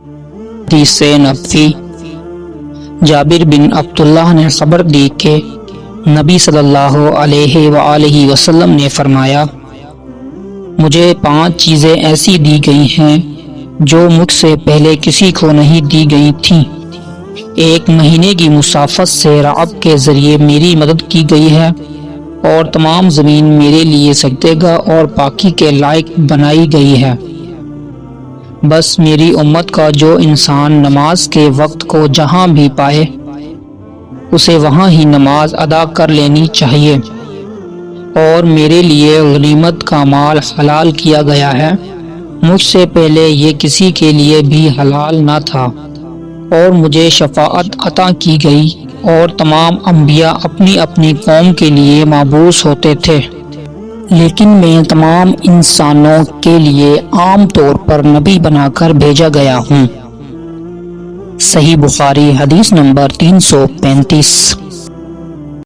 حدیث نبوی جابر بن عبداللہ نے خبر دی کہ نبی صلی اللہ علیہ وآلہ وسلم نے فرمایا، مجھے 5 چیزیں ایسی دی گئی ہیں جو مجھ سے پہلے کسی کو نہیں دی گئی تھیں۔ 1 مہینے کی مسافت سے رعب کے ذریعے میری مدد کی گئی ہے، اور تمام زمین میرے لیے سجدے گاہ اور پاکی کے لائق بنائی گئی ہے۔ بس میری امت کا جو انسان نماز کے وقت کو جہاں بھی پائے اسے وہاں ہی نماز ادا کر لینی چاہیے، اور میرے لیے غنیمت کا مال حلال کیا گیا ہے، مجھ سے پہلے یہ کسی کے لیے بھی حلال نہ تھا، اور مجھے شفاعت عطا کی گئی، اور تمام انبیاء اپنی اپنی قوم کے لیے مبعوث ہوتے تھے، لیکن میں تمام انسانوں کے لیے عام طور پر نبی بنا کر بھیجا گیا ہوں۔ صحیح بخاری حدیث نمبر 335۔